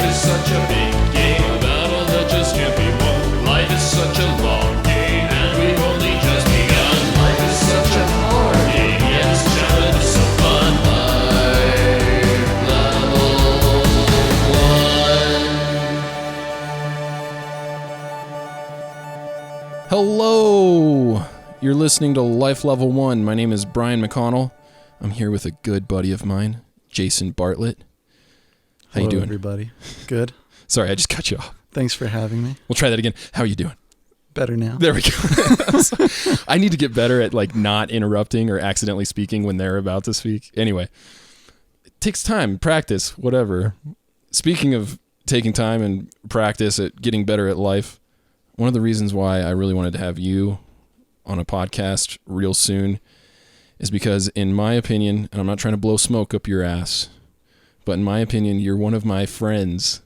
Life is such a big game, a battle that just can't be won. Life is such a long game, and we've only just begun. Life is such a hard game, yet it's challenge so fun. Life Level 1. Hello! You're listening to Life Level 1. My name is Bryan McConnell. I'm here with a good buddy of mine, Jason Bartlett. How Hello, you doing? Everybody? Good. Sorry, I just cut you off. Thanks for having me. We'll try that again. How are you doing? Better now. There we go. I need to get better at not interrupting or accidentally speaking when they're about to speak. Anyway, it takes time, practice, whatever. Speaking of taking time and practice at getting better at life, one of the reasons why I really wanted to have you on a podcast real soon is because, in my opinion, and I'm not trying to blow smoke up your ass, but in my opinion, you're one of my friends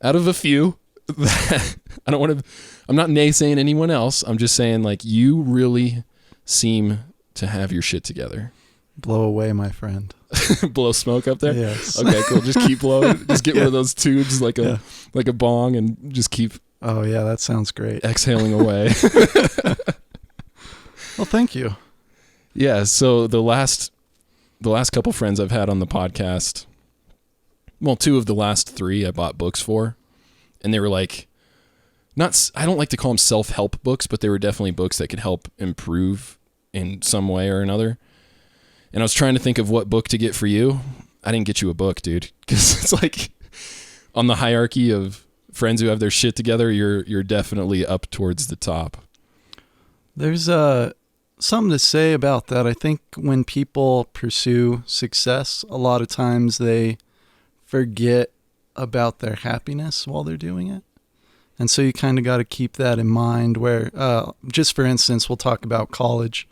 out of a few that I'm not naysaying anyone else. I'm just saying, you really seem to have your shit together. Blow away, my friend. Blow smoke up there? Yes. Okay, cool. Just keep blowing. Just get one of those tubes like a bong and just keep Oh, yeah, that sounds great. exhaling away. Well, thank you. Yeah, so the last couple friends I've had on the podcast, well, 2 of the last 3 I bought books for, and they were I don't like to call them self-help books, but they were definitely books that could help improve in some way or another. And I was trying to think of what book to get for you. I didn't get you a book, dude, because it's on the hierarchy of friends who have their shit together, you're definitely up towards the top. There's something to say about that. I think when people pursue success, a lot of times they forget about their happiness while they're doing it. And so you kind of got to keep that in mind where, just for instance, we'll talk about college.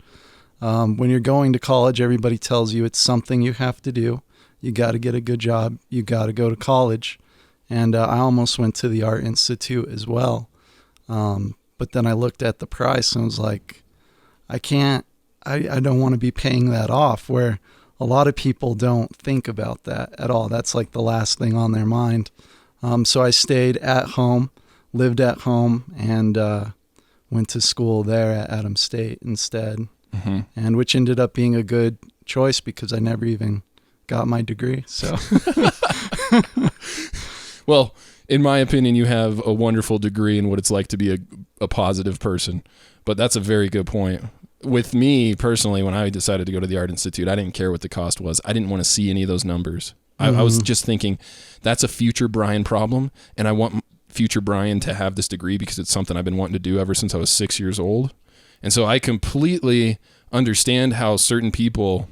When you're going to college, everybody tells you it's something you have to do. You got to get a good job. You got to go to college. And I almost went to the Art Institute as well. But then I looked at the price and was like, I don't want to be paying that off, where a lot of people don't think about that at all. That's the last thing on their mind. So I stayed at home, lived at home, and went to school there at Adams State instead. Mm-hmm. And which ended up being a good choice because I never even got my degree. So, well, in my opinion, you have a wonderful degree in what it's like to be a positive person. But that's a very good point. With me personally, when I decided to go to the Art Institute, I didn't care what the cost was. I didn't want to see any of those numbers. I was just thinking, that's a future Bryan problem, and I want future Bryan to have this degree because it's something I've been wanting to do ever since I was 6 years old. And so I completely understand how certain people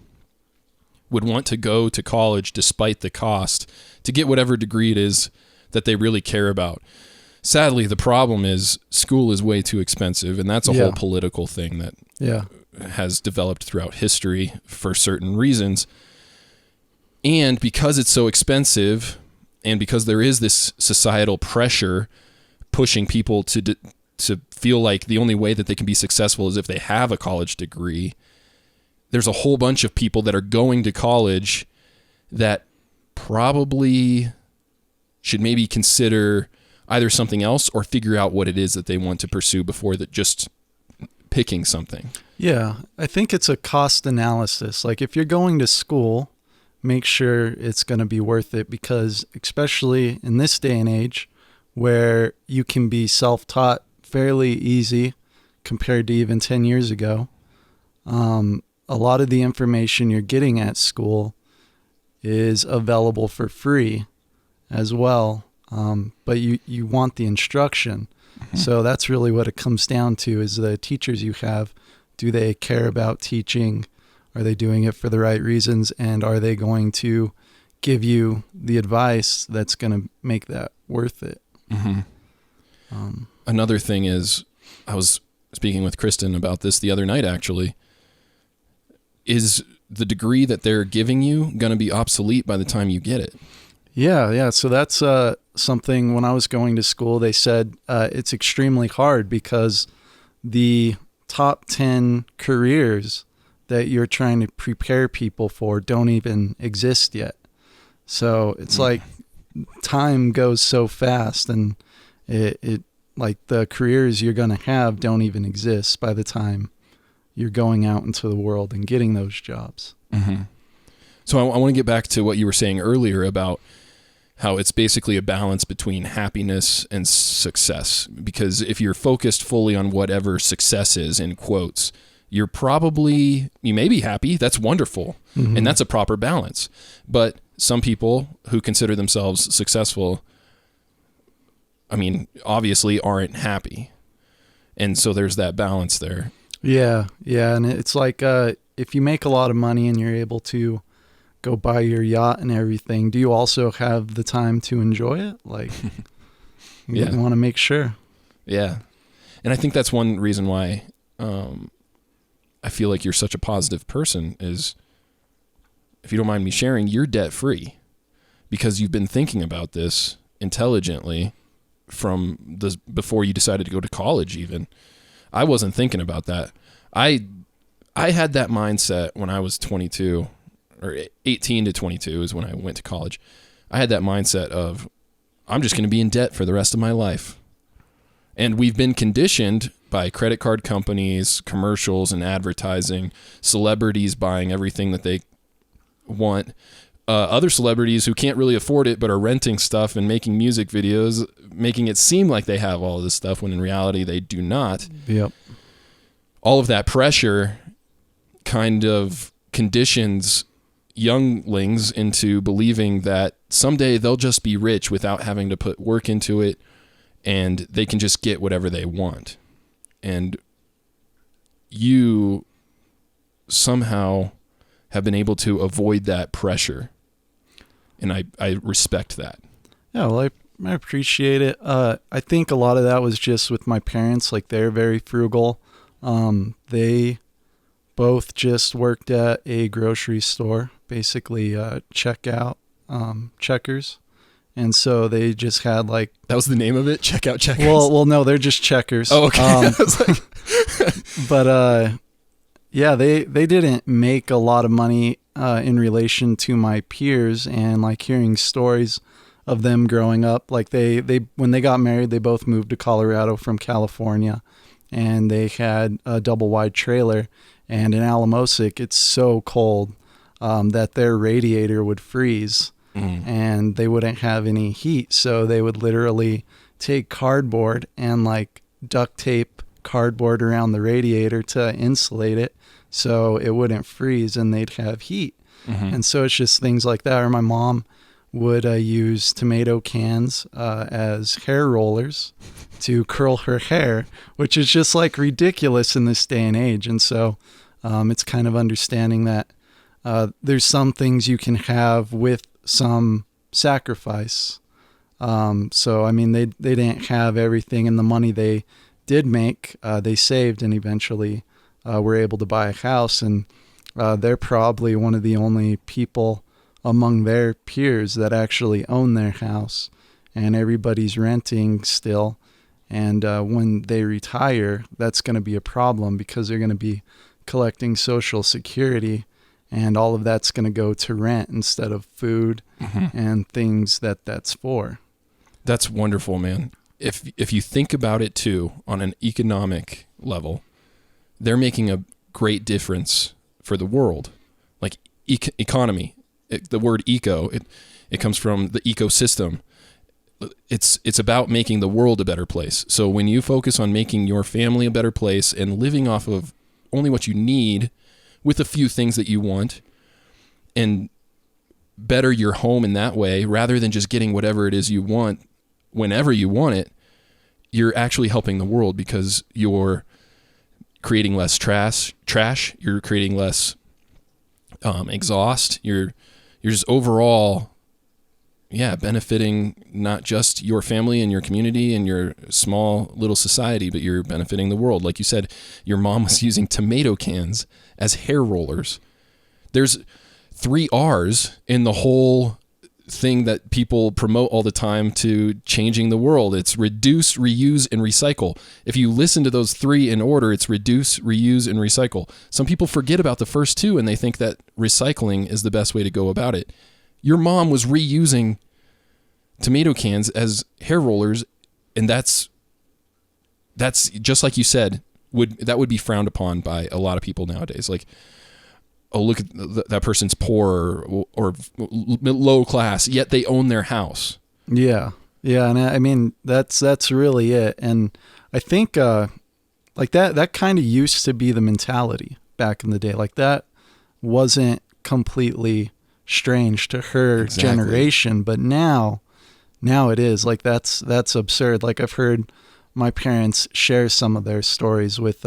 would want to go to college despite the cost to get whatever degree it is that they really care about. Sadly, the problem is school is way too expensive, and that's a whole political thing that has developed throughout history for certain reasons. And because it's so expensive, and because there is this societal pressure pushing people to feel like the only way that they can be successful is if they have a college degree, there's a whole bunch of people that are going to college that probably should maybe consider either something else or figure out what it is that they want to pursue before that just picking something. Yeah, I think it's a cost analysis. If you're going to school, make sure it's going to be worth it, because especially in this day and age where you can be self-taught fairly easy compared to even 10 years ago, a lot of the information you're getting at school is available for free as well. But you want the instruction. Mm-hmm. So that's really what it comes down to, is the teachers you have. Do they care about teaching? Are they doing it for the right reasons? And are they going to give you the advice that's going to make that worth it? Mm-hmm. Another thing is, I was speaking with Kristen about this the other night, actually. Is the degree that they're giving you going to be obsolete by the time you get it? Yeah. So that's something when I was going to school, they said it's extremely hard because the top 10 careers that you're trying to prepare people for don't even exist yet. So it's like time goes so fast, and it like the careers you're going to have don't even exist by the time you're going out into the world and getting those jobs. Mm-hmm. So I want to get back to what you were saying earlier about how it's basically a balance between happiness and success. Because if you're focused fully on whatever success is, in quotes, you may be happy. That's wonderful. Mm-hmm. And that's a proper balance. But some people who consider themselves successful, I mean, obviously aren't happy. And so there's that balance there. Yeah. And it's like if you make a lot of money and you're able to go buy your yacht and everything, do you also have the time to enjoy it? Like, you want to make sure. Yeah. And I think that's one reason why I feel like you're such a positive person is, if you don't mind me sharing, you're debt free because you've been thinking about this intelligently from before you decided to go to college even. I wasn't thinking about that. I had that mindset when I was 22 or 18 to 22 is when I went to college. I had that mindset of, I'm just going to be in debt for the rest of my life. And we've been conditioned by credit card companies, commercials and advertising, celebrities buying everything that they want, other celebrities who can't really afford it but are renting stuff and making music videos, making it seem like they have all of this stuff when in reality they do not. Yep. All of that pressure kind of conditions younglings into believing that someday they'll just be rich without having to put work into it, and they can just get whatever they want. And you somehow have been able to avoid that pressure. And I respect that. Yeah, well, I appreciate it. I think a lot of that was just with my parents. Like, they're very frugal. They both just worked at a grocery store, basically checkout checkers. And so they just had like... That was the name of it? Checkout checkers? Well, no, they're just checkers. Oh, okay. But yeah, they didn't make a lot of money in relation to my peers, and like hearing stories of them growing up. Like they when they got married, they both moved to Colorado from California, and they had a double wide trailer. And in Alamosic, it's so cold that their radiator would freeze. And they wouldn't have any heat, so they would literally take cardboard and like duct tape cardboard around the radiator to insulate it so it wouldn't freeze and they'd have heat. And so it's just things like that. Or my mom would use tomato cans as hair rollers to curl her hair, which is just like ridiculous in this day and age. And so it's kind of understanding that there's some things you can have with some sacrifice. So, I mean, they didn't have everything, and the money they did make, they saved and eventually were able to buy a house. And they're probably one of the only people among their peers that actually own their house, and everybody's renting still. And when they retire, that's going to be a problem because they're going to be collecting Social Security, and all of that's going to go to rent instead of food and things that's for. That's wonderful, man. If you think about it too, on an economic level, they're making a great difference for the world. Like economy, the word eco, it comes from the ecosystem. It's about making the world a better place. So when you focus on making your family a better place and living off of only what you need, with a few things that you want, and better your home in that way, rather than just getting whatever it is you want whenever you want it, you're actually helping the world because you're creating less trash, you're creating less exhaust, you're just overall benefiting not just your family and your community and your small little society, but you're benefiting the world. Like you said, your mom was using tomato cans as hair rollers. There's 3 R's in the whole thing that people promote all the time to changing the world. It's reduce, reuse, and recycle. If you listen to those 3 in order, it's reduce, reuse, and recycle. Some people forget about the first 2 and they think that recycling is the best way to go about it. Your mom was reusing tomato cans as hair rollers, and that's just like you said, that would be frowned upon by a lot of people nowadays. Like, oh, look at that person's poor or low class, yet they own their house. Yeah. Yeah. And I mean, that's really it. And I think, like that kind of used to be the mentality back in the day. Like that wasn't completely strange to her generation, but now it is. Like that's absurd. Like I've heard my parents share some of their stories with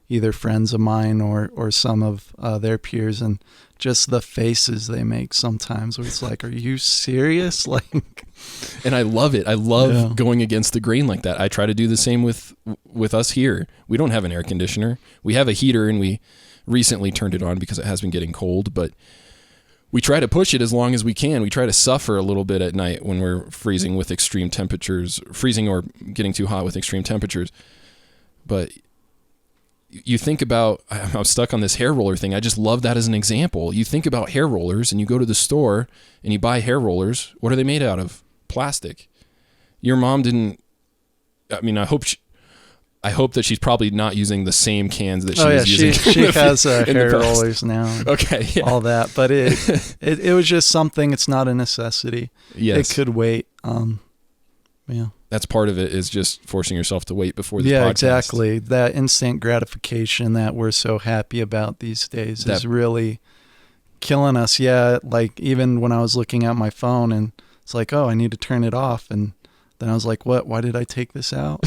either friends of mine or some of their peers, and just the faces they make sometimes where it's like, are you serious? Like, and I love it. I love going against the grain like that. I try to do the same with us here. We don't have an air conditioner. We have a heater, and we recently turned it on because it has been getting cold, but we try to push it as long as we can. We try to suffer a little bit at night when we're freezing with extreme temperatures, freezing or getting too hot with extreme temperatures. But you think about, I'm stuck on this hair roller thing. I just love that as an example. You think about hair rollers, and you go to the store and you buy hair rollers. What are they made out of? Plastic. Your mom didn't, I mean, I hope that she's probably not using the same cans that she was using. She has hair rollers now. Okay, yeah. All that, but it was just something. It's not a necessity. Yes. It could wait. Yeah. That's part of it, is just forcing yourself to wait before the podcast. Yeah, exactly. That instant gratification that we're so happy about these days is really killing us. Yeah, like even when I was looking at my phone and it's like, oh, I need to turn it off, and then I was like, what? Why did I take this out?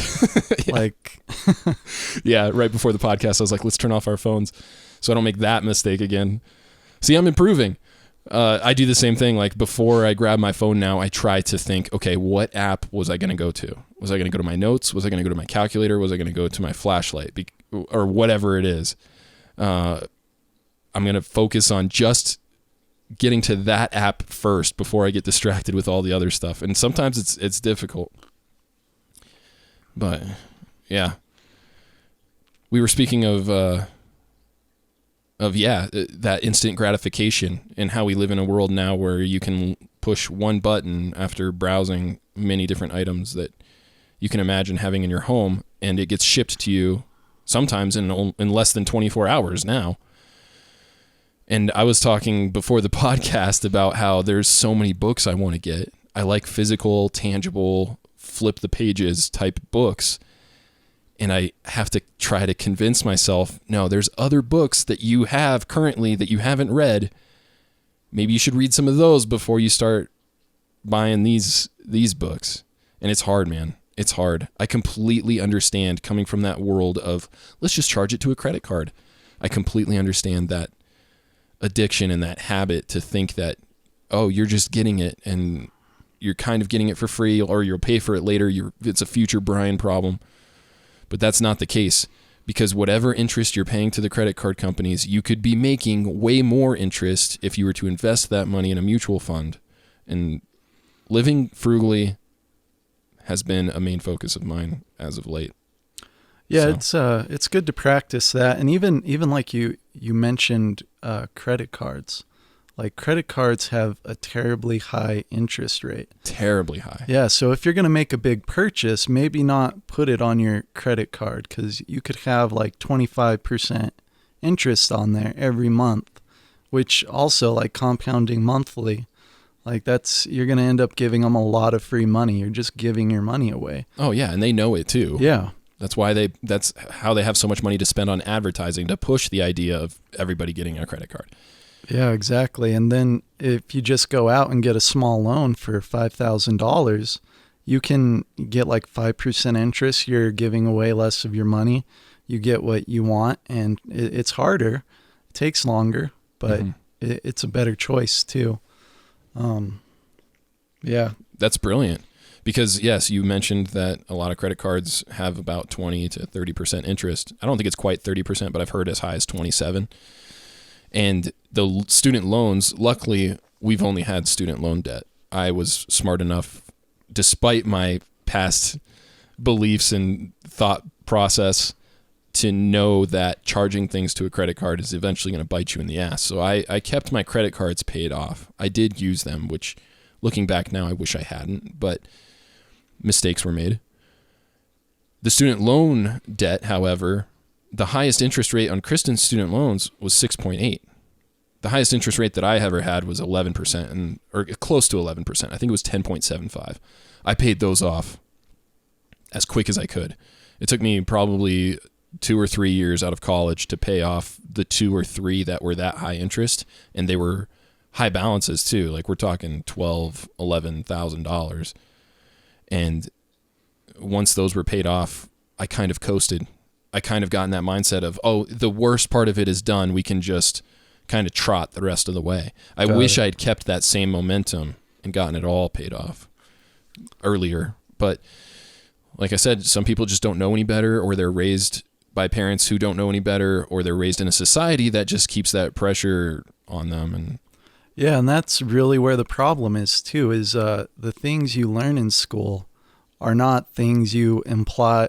Like, yeah, right before the podcast, I was like, let's turn off our phones so I don't make that mistake again. See, I'm improving. I do the same thing. Like before I grab my phone now, I try to think, okay, what app was I going to go to? Was I going to go to my notes? Was I going to go to my calculator? Was I going to go to my flashlight? Or whatever it is. I'm going to focus on just getting to that app first before I get distracted with all the other stuff. And sometimes it's difficult. But yeah, we were speaking of that instant gratification, and how we live in a world now where you can push one button after browsing many different items that you can imagine having in your home, and it gets shipped to you sometimes in less than 24 hours now. And I was talking before the podcast about how there's so many books I want to get. I like physical, tangible, flip the pages type books. And I have to try to convince myself, no, there's other books that you have currently that you haven't read. Maybe you should read some of those before you start buying these books. And it's hard, man. It's hard. I completely understand coming from that world of, let's just charge it to a credit card. I completely understand that addiction and that habit to think that, oh, you're just getting it and you're kind of getting it for free, or you'll pay for it later. It's a future Bryan problem. But that's not the case, because whatever interest you're paying to the credit card companies, you could be making way more interest if you were to invest that money in a mutual fund. And living frugally has been a main focus of mine as of late. Yeah, so it's good to practice that. And even like you mentioned credit cards. Like credit cards have a terribly high interest rate. Terribly high. Yeah, so if you're going to make a big purchase, maybe not put it on your credit card, because you could have like 25% interest on there every month, which also like compounding monthly, like you're going to end up giving them a lot of free money. You're just giving your money away. Oh yeah, and they know it too. Yeah. That's how they have so much money to spend on advertising to push the idea of everybody getting a credit card. Yeah, exactly. And then if you just go out and get a small loan for $5,000, you can get like 5% interest. You're giving away less of your money. You get what you want, and it's harder. It takes longer, but it's a better choice too. Yeah. That's brilliant. Because yes, you mentioned that a lot of credit cards have about 20 to 30% interest. I don't think it's quite 30%, but I've heard as high as 27%. And the student loans, luckily, we've only had student loan debt. I was smart enough, despite my past beliefs and thought process, to know that charging things to a credit card is eventually going to bite you in the ass. So I kept my credit cards paid off. I did use them, which Looking back now, I wish I hadn't, but mistakes were made. The student loan debt, however, the highest interest rate on Kristen's student loans was 6.8. The highest interest rate that I ever had was 11%, or close to 11%. I think it was 10.75. I paid those off as quick as I could. It took me probably 2 or 3 years out of college to pay off the 2 or 3 that were that high interest, and they were high balances too. Like we're talking $11,000. And once those were paid off, I kind of coasted. I kind of got in that mindset of, oh, the worst part of it is done. We can just kind of trot the rest of the way. I wish I'd kept that same momentum and gotten it all paid off earlier. But like I said, some people just don't know any better, or they're raised by parents who don't know any better, or they're raised in a society that just keeps that pressure on them. And yeah, and that's really where the problem is too, is the things you learn in school are not things you employ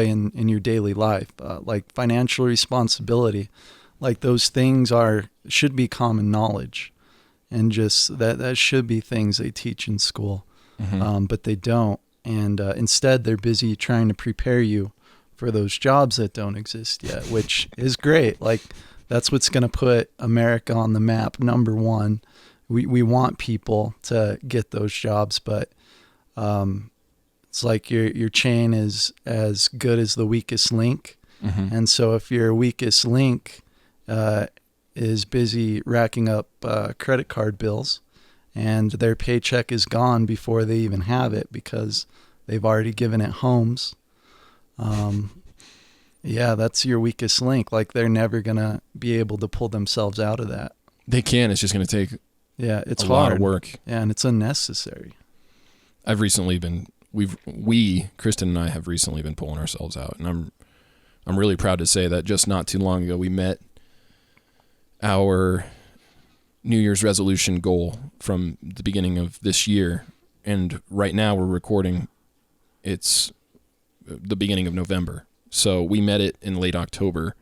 in your daily life, like financial responsibility. Like those things should be common knowledge, and just that should be things they teach in school, but they don't. And instead, they're busy trying to prepare you for those jobs that don't exist yet, which is great. Like that's what's going to put America on the map. Number one, we want people to get those jobs, but it's like your chain is as good as the weakest link. And so if your weakest link is busy racking up credit card bills, and their paycheck is gone before they even have it because they've already given it homes, yeah, that's your weakest link. Like they're never going to be able to pull themselves out of that. they can. It's just going to take it's a hard. lot of work. Yeah, and it's unnecessary. I've recently been, Kristen and I have recently been pulling ourselves out, and I'm really proud to say that just not too long ago we met our New Year's resolution goal from the beginning of this year, and right now we're recording. It's the beginning of November, so we met it in late October,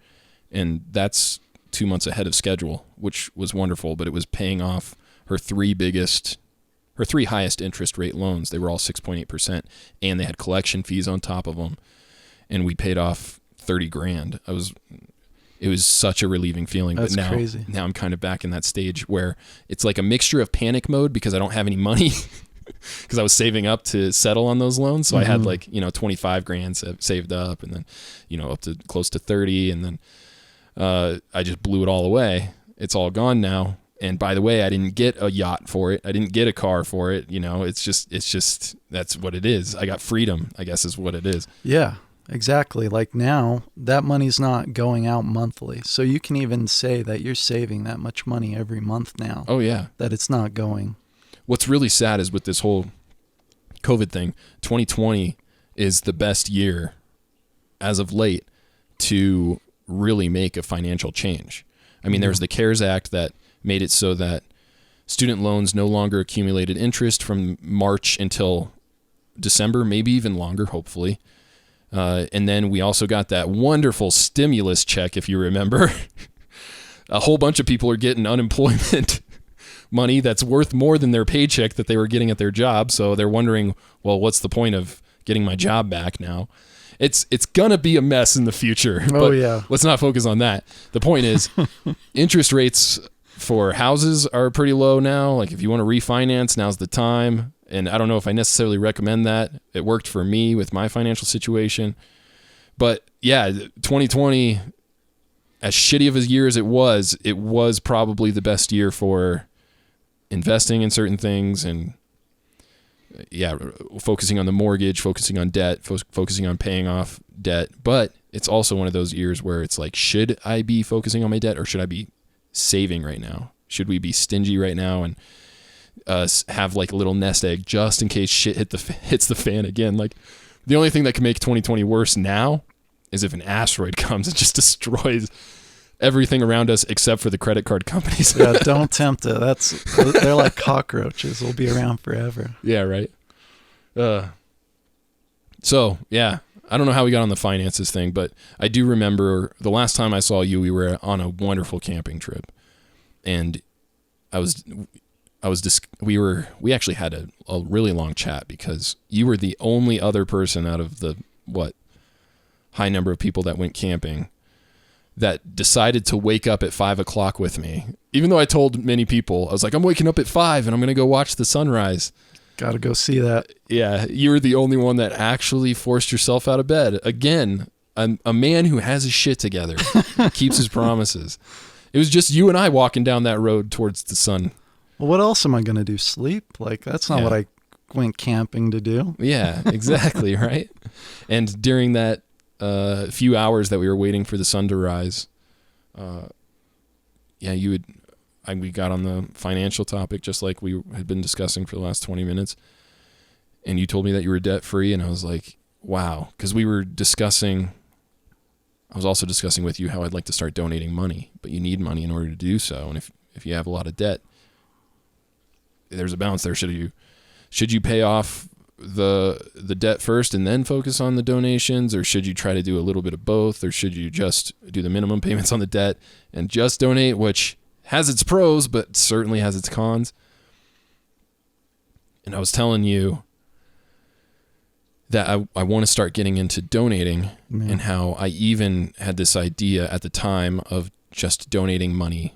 and that's 2 months ahead of schedule, which was wonderful. But it was paying off her three highest interest rate loans. They were all 6.8%, and they had collection fees on top of them, and we paid off $30,000. It was such a relieving feeling. That's but crazy. Now I'm kind of back in that stage where it's like a mixture of panic mode because I don't have any money because I was saving up to settle on those loans. So I had like, $25,000 saved up, and then, up to close to 30. And then I just blew it all away. It's all gone now. And by the way, I didn't get a yacht for it. I didn't get a car for it. It's just, that's what it is. I got freedom, I guess is what it is. Yeah, exactly. Like now that money's not going out monthly. So you can even say that you're saving that much money every month now. Oh yeah. That it's not going. What's really sad is with this whole COVID thing, 2020 is the best year as of late to really make a financial change. I mean, there was the CARES Act that made it so that student loans no longer accumulated interest from March until December, maybe even longer, hopefully. And then we also got that wonderful stimulus check, if you remember. A whole bunch of people are getting unemployment money that's worth more than their paycheck that they were getting at their job. So they're wondering, well, what's the point of getting my job back now? It's gonna be a mess in the future. Oh yeah. Let's not focus on that. The point is, interest rates for houses are pretty low now. Like if you want to refinance, now's the time. And I don't know if I necessarily recommend that. It worked for me with my financial situation. But yeah, 2020, as shitty of a year as it was probably the best year for investing in certain things, and focusing on the mortgage, focusing on debt, focusing on paying off debt. But it's also one of those years where it's like, should I be focusing on my debt, or should I be saving right now? Should we be stingy right now and have like a little nest egg just in case shit hits the fan again? Like the only thing that can make 2020 worse now is if an asteroid comes and just destroys everything around us except for the credit card companies. Yeah, don't tempt it. They're like cockroaches. They'll be around forever. Yeah, right. So yeah, I don't know how we got on the finances thing, but I do remember the last time I saw you, we were on a wonderful camping trip, and I was we actually had a really long chat because you were the only other person out of the high number of people that went camping that decided to wake up at 5 o'clock with me. Even though I told many people, I was like, I'm waking up at 5 and I'm going to go watch the sunrise. Got to go see that. Yeah, you were the only one that actually forced yourself out of bed. Again, a man who has his shit together, keeps his promises. It was just you and I walking down that road towards the sun. Well, what else am I going to do? Sleep? Like, that's not what I went camping to do. Yeah, exactly, right? And during that few hours that we were waiting for the sun to rise, we got on the financial topic just like we had been discussing for the last 20 minutes. And you told me that you were debt-free, and I was like, wow. Because we were discussing, I was also discussing with you how I'd like to start donating money, but you need money in order to do so. And if you have a lot of debt, there's a balance there. Should you pay off the debt first and then focus on the donations, or should you try to do a little bit of both, or should you just do the minimum payments on the debt and just donate, which has its pros but certainly has its cons? And I was telling you that I want to start getting into donating, and how I even had this idea at the time of just donating money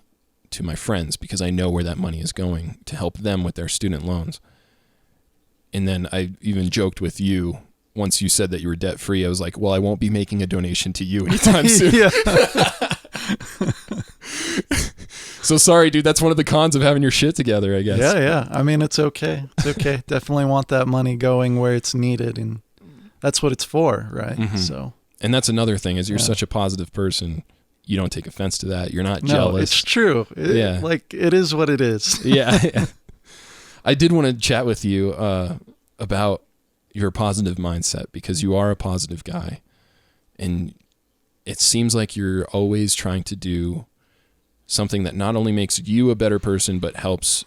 to my friends because I know where that money is going to help them with their student loans. And then I even joked with you once you said that you were debt free. I was like, well, I won't be making a donation to you anytime soon. So sorry, dude. That's one of the cons of having your shit together, I guess. Yeah. I mean, it's okay. It's okay. Definitely want that money going where it's needed, and that's what it's for, right? Mm-hmm. So, and that's another thing is you're such a positive person. You don't take offense to that. You're not jealous. No, it's true. Like, it is what it is. Yeah. I did want to chat with you about your positive mindset, because you are a positive guy, and it seems like you're always trying to do something that not only makes you a better person, but helps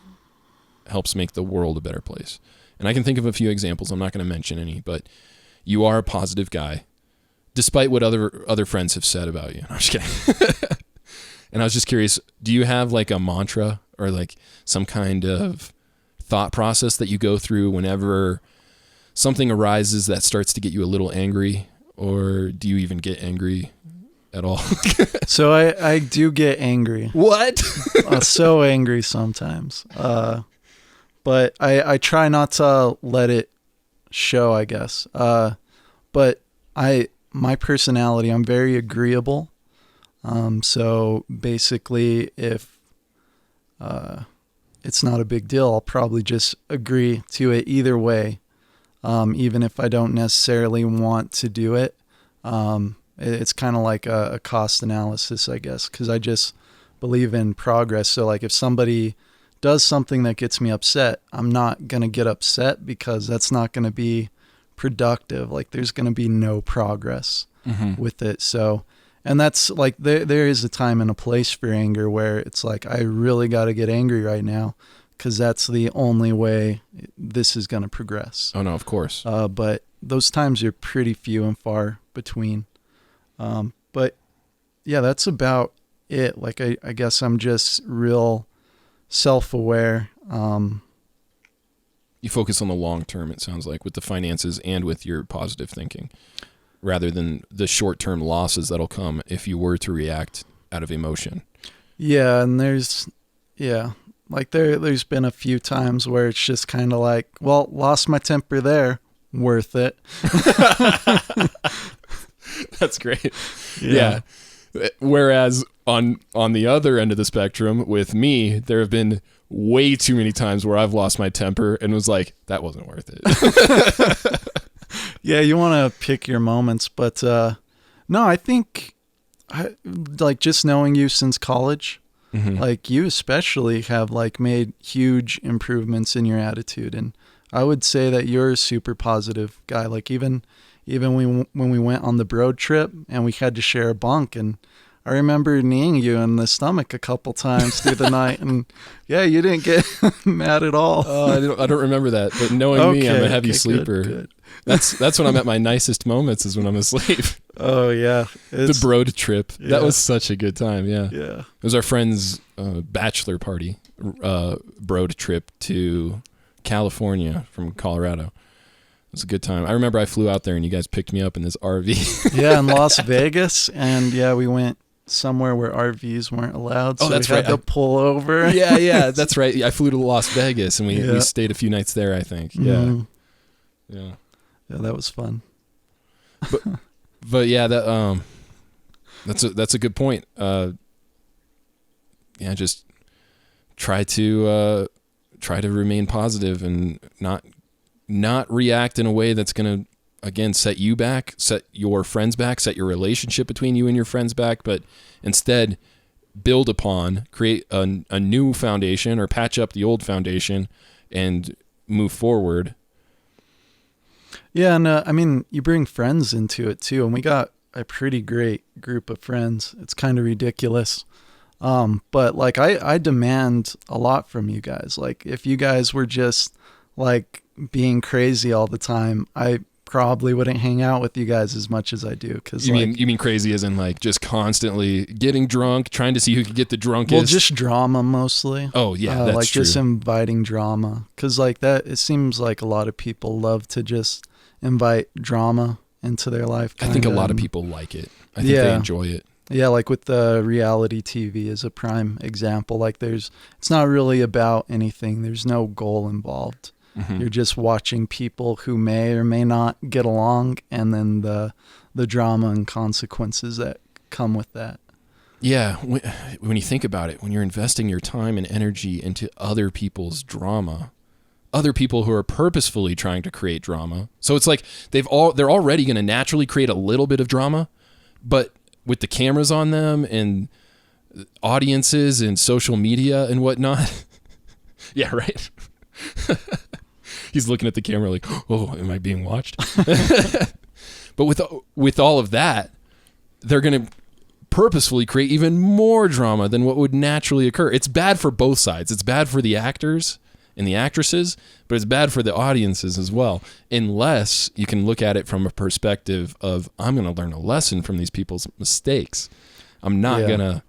make the world a better place. And I can think of a few examples. I'm not going to mention any, but you are a positive guy, despite what other friends have said about you. I'm just kidding. And I was just curious, do you have like a mantra or like some kind of thought process that you go through whenever something arises that starts to get you a little angry, or do you even get angry at all? So I do get angry. What? So angry sometimes. But I try not to let it show, I guess. But my personality, I'm very agreeable. So basically, if it's not a big deal, I'll probably just agree to it either way, even if I don't necessarily want to do it. It's kind of like a cost analysis, I guess, because I just believe in progress. So like if somebody does something that gets me upset, I'm not going to get upset, because that's not going to be productive. Like there's going to be no progress with it. So, and that's like, there is a time and a place for anger where it's like, I really got to get angry right now, because that's the only way this is going to progress. Oh no, of course. But those times are pretty few and far between. But yeah, that's about it. Like, I guess I'm just real self-aware. You focus on the long term, it sounds like, with the finances and with your positive thinking, rather than the short-term losses that'll come if you were to react out of emotion. Yeah. And there's been a few times where it's just kind of like, well, lost my temper there. Worth it. That's great. Yeah. Whereas on the other end of the spectrum with me, there have been way too many times where I've lost my temper and was like, that wasn't worth it. Yeah, you want to pick your moments, but no, I think like just knowing you since college, like you especially have like made huge improvements in your attitude, and I would say that you're a super positive guy. Like even when we went on the road trip and we had to share a bunk, and I remember kneeing you in the stomach a couple times through the night, and yeah, you didn't get mad at all. Oh, I don't remember that, but knowing me, I'm a heavy sleeper. Good. That's when I'm at my nicest moments, is when I'm asleep. Oh yeah, The Broad trip. Yeah. That was such a good time. Yeah. yeah. It was our friend's bachelor party, Broad trip to California from Colorado. It was a good time. I remember I flew out there and you guys picked me up in this RV. Yeah, in Las Vegas, and yeah, we went somewhere where RVs weren't allowed, so that's we had right. to pull over. yeah, that's right. I flew to Las Vegas and we Yeah. stayed a few nights there, I think. Yeah. Mhm. Yeah. Yeah, that was fun. But yeah, that's a good point. Yeah, just try to remain positive and not react in a way that's going to, again, set you back, set your friends back, set your relationship between you and your friends back, but instead build upon, create a new foundation or patch up the old foundation and move forward. Yeah, and I mean, you bring friends into it too, and we got a pretty great group of friends. It's kind of ridiculous. But like I demand a lot from you guys. Like if you guys were just like being crazy all the time, I probably wouldn't hang out with you guys as much as I do. Cause you mean crazy as in like just constantly getting drunk, trying to see who could get the drunkest? Well, just drama mostly. Oh yeah, that's like true. just inviting drama. Cause like that, it seems like a lot of people love to just invite drama into their life. I think a lot of and- people like it. I think they enjoy it. Yeah, like with the reality TV is a prime example. Like it's not really about anything. There's no goal involved. Mhm. You're just watching people who may or may not get along, and then the drama and consequences that come with that. Yeah, when you think about it, when you're investing your time and energy into other people's drama, other people who are purposefully trying to create drama. So it's like they're already going to naturally create a little bit of drama, but with the cameras on them and audiences and social media and whatnot. Yeah, right. He's looking at the camera like, oh, am I being watched? But with all of that, they're going to purposefully create even more drama than what would naturally occur. It's bad for both sides. It's bad for the actors and the actresses, but it's bad for the audiences as well, unless you can look at it from a perspective of, I'm going to learn a lesson from these people's mistakes. I'm not going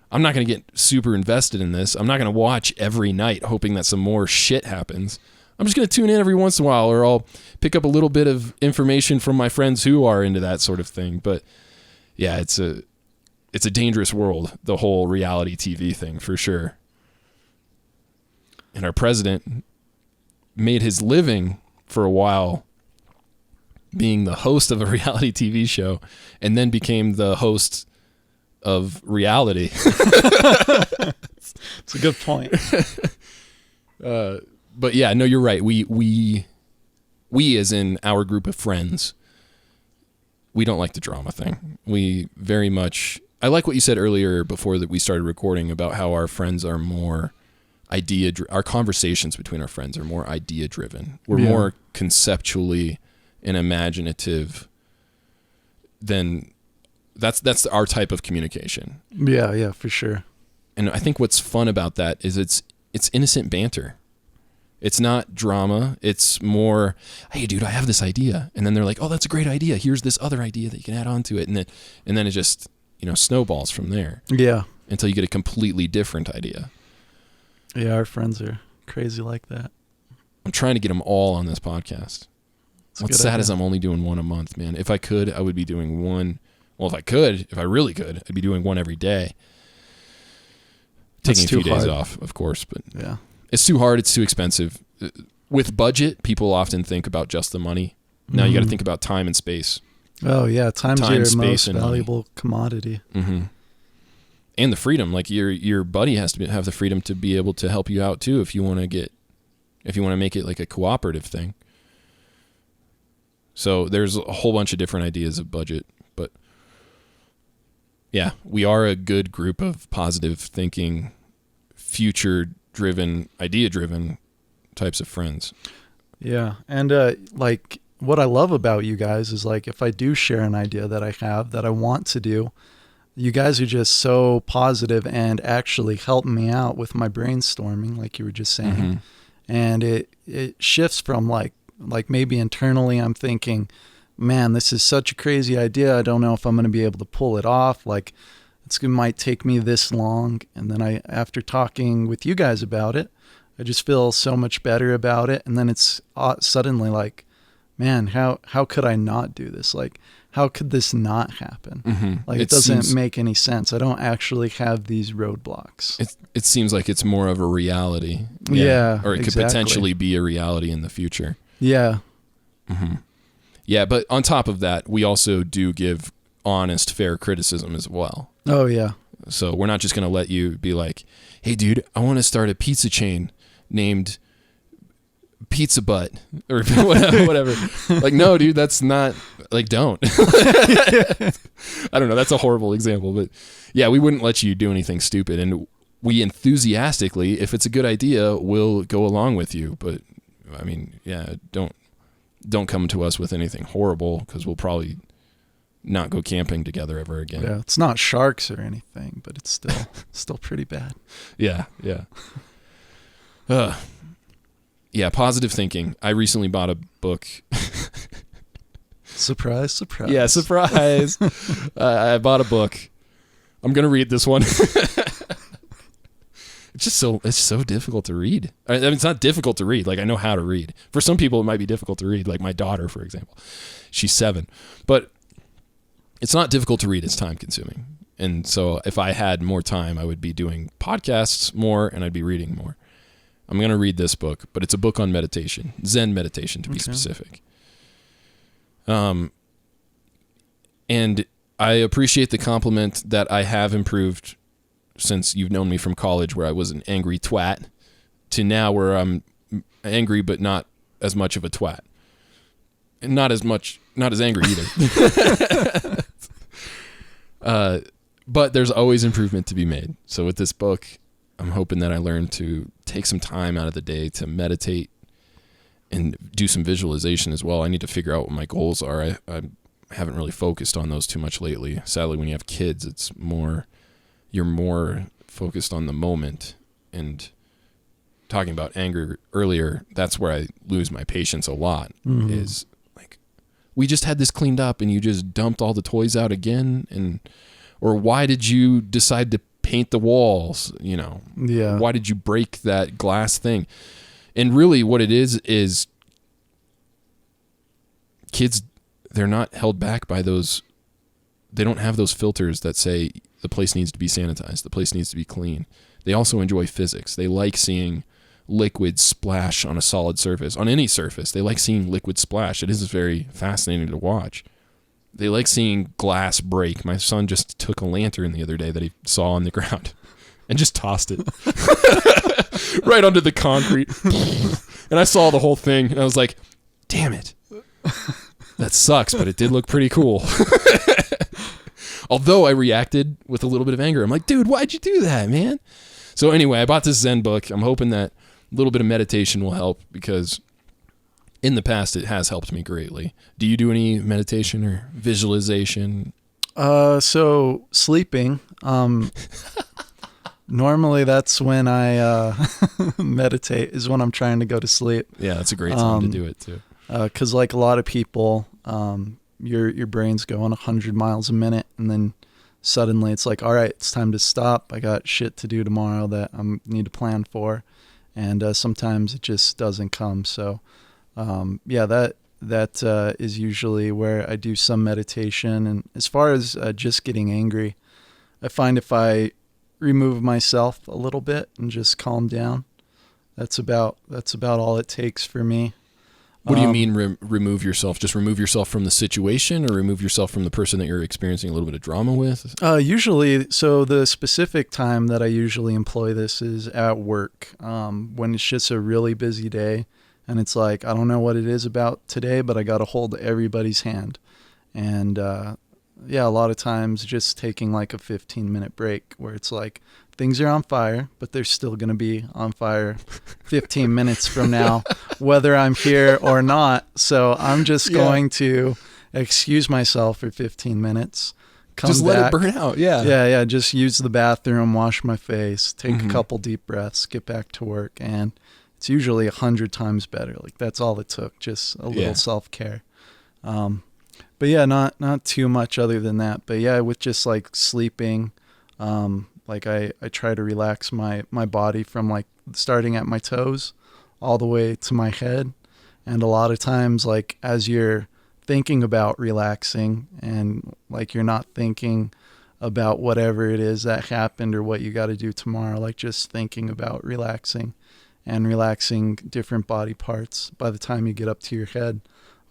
to get super invested in this. I'm not going to watch every night hoping that some more shit happens. I'm just going to tune in every once in a while, or I'll pick up a little bit of information from my friends who are into that sort of thing. But yeah, it's a dangerous world, the whole reality TV thing, for sure. And our president made his living for a while being the host of a reality TV show, and then became the host of reality. It's a good point. But yeah, no, you're right. We as in our group of friends, we don't like the drama thing. We very much, I like what you said earlier before that we started recording about how our friends are more our conversations between our friends are more idea driven. We're more conceptually and imaginative than that's our type of communication. Yeah, for sure. And I think what's fun about that is it's innocent banter. It's not drama. It's more, hey dude, I have this idea. And then they're like, oh, that's a great idea. Here's this other idea that you can add on to it. And then it just, snowballs from there. Yeah. Until you get a completely different idea. Yeah, our friends are crazy like that. I'm trying to get them all on this podcast. What's sad is I'm only doing one a month, man. If I could, I would be doing one. Well, if I really could, I'd be doing one every day. Taking a few days off, of course, but yeah, it's too hard. It's too expensive. With budget, people often think about just the money. Now you got to think about time and space. Oh yeah, time's your space, most valuable commodity. Mm-hmm. And the freedom, like your buddy has to have the freedom to be able to help you out too if you want to make it like a cooperative thing. So there's a whole bunch of different ideas of budget, but yeah, we are a good group of positive thinking, future driven, idea driven types of friends. Yeah, and like what I love about you guys is like if I do share an idea that I have that I want to do, you guys are just so positive and actually help me out with my brainstorming, like you were just saying. Mm-hmm. And it shifts from like maybe internally I'm thinking, man, this is such a crazy idea. I don't know if I'm going to be able to pull it off. Like, it might take me this long. And then after talking with you guys about it, I just feel so much better about it. And then it's suddenly like, man, how could I not do this? Like, how could this not happen? Mm-hmm. Like, it doesn't make any sense. I don't actually have these roadblocks. It seems like it's more of a reality. Yeah, or it could potentially be a reality in the future. Yeah. Mm-hmm. Yeah, but on top of that, we also do give honest, fair criticism as well. Oh, yeah. So we're not just going to let you be like, hey, dude, I want to start a pizza chain named Pizza Butt or whatever. Like, no, dude, that's not, like, don't. I don't know. That's a horrible example. But, yeah, we wouldn't let you do anything stupid. And we enthusiastically, if it's a good idea, will go along with you. But, I mean, yeah, don't come to us with anything horrible because we'll probably not go camping together ever again. Yeah, it's not sharks or anything, but it's still pretty bad. Yeah. Yeah, positive thinking. I recently bought a book. Surprise, surprise. Yeah, surprise. I bought a book. I'm going to read this one. It's so difficult to read. I mean, it's not difficult to read. Like, I know how to read. For some people, it might be difficult to read. Like my daughter, for example. She's 7. But it's not difficult to read. It's time consuming. And so if I had more time, I would be doing podcasts more and I'd be reading more. I'm going to read this book, but it's a book on meditation, Zen meditation to be specific. And I appreciate the compliment that I have improved since you've known me from college, where I was an angry twat, to now where I'm angry but not as much of a twat. And not as angry either. But there's always improvement to be made. So with this book, I'm hoping that I learn to take some time out of the day to meditate and do some visualization as well. I need to figure out what my goals are. I haven't really focused on those too much lately. Sadly, when you have kids, you're more focused on the moment. And talking about anger earlier, that's where I lose my patience a lot. Mm-hmm. Is like, we just had this cleaned up and you just dumped all the toys out again, or why did you decide to paint the walls? Yeah. Why did you break that glass thing? And really, what it is kids. They're not held back by those. They don't have those filters that say the place needs to be sanitized, the place needs to be clean. They also enjoy physics. They like seeing liquid splash on a solid surface, on any surface. They like seeing liquid splash. It is very fascinating to watch. They like seeing glass break. My son just took a lantern the other day that he saw on the ground and just tossed it right onto the concrete. And I saw the whole thing and I was like, damn it. That sucks, but it did look pretty cool. Although I reacted with a little bit of anger. I'm like, dude, why'd you do that, man? So anyway, I bought this Zen book. I'm hoping that a little bit of meditation will help, because in the past it has helped me greatly. Do you do any meditation or visualization? So sleeping. Normally that's when I meditate, is when I'm trying to go to sleep. Yeah, that's a great time to do it too. 'Cause like a lot of people, your brain's going 100 miles a minute, and then suddenly it's like, all right, it's time to stop. I got shit to do tomorrow that I need to plan for. And sometimes it just doesn't come. So yeah, that is usually where I do some meditation. And as far as just getting angry, I find if I remove myself a little bit and just calm down, that's about all it takes for me. What do you mean remove yourself? Just remove yourself from the situation, or remove yourself from the person that you're experiencing a little bit of drama with? Usually, so the specific time that I usually employ this is at work, when it's just a really busy day and it's like, I don't know what it is about today, but I got to hold everybody's hand. And yeah, a lot of times just taking like a 15-minute break where it's like, things are on fire, but they're still going to be on fire 15 minutes from now, whether I'm here or not. So I'm just going to excuse myself for 15 minutes. Just let it burn out. Yeah. Yeah. Just use the bathroom, wash my face, take a couple deep breaths, get back to work. And it's usually 100 times better. Like, that's all it took. Just a little self-care. But yeah, not too much other than that. But yeah, with just like sleeping, like I try to relax my body from like starting at my toes all the way to my head. And a lot of times, like as you're thinking about relaxing and like you're not thinking about whatever it is that happened or what you got to do tomorrow, like just thinking about relaxing and relaxing different body parts. By the time you get up to your head,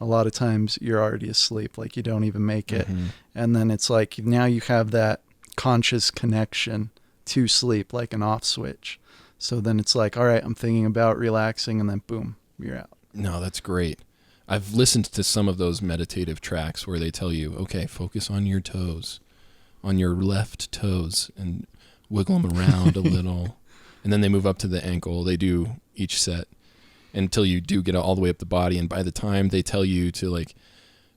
a lot of times you're already asleep, like you don't even make it. And then it's like now you have that conscious connection to sleep, like an off switch. So then it's like, all right, I'm thinking about relaxing, and then boom, you're out. No, that's great. I've listened to some of those meditative tracks where they tell you, okay, focus on your toes, on your left toes, and wiggle them around a little. And then they move up to the ankle. They do each set until you do get all the way up the body. And by the time they tell you to like,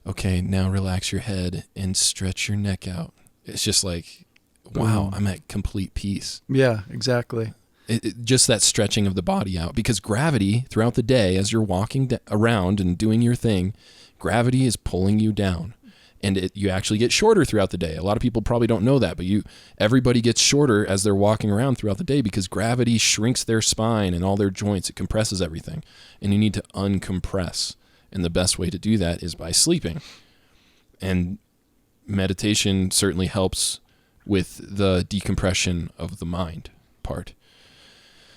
okay, now relax your head and stretch your neck out, it's just like, wow, I'm at complete peace. Yeah, exactly. Just that stretching of the body out, because gravity throughout the day, as you're walking around and doing your thing, gravity is pulling you down, and you actually get shorter throughout the day. A lot of people probably don't know that, but everybody gets shorter as they're walking around throughout the day because gravity shrinks their spine and all their joints. It compresses everything, and you need to uncompress. And the best way to do that is by sleeping. And meditation certainly helps with the decompression of the mind part.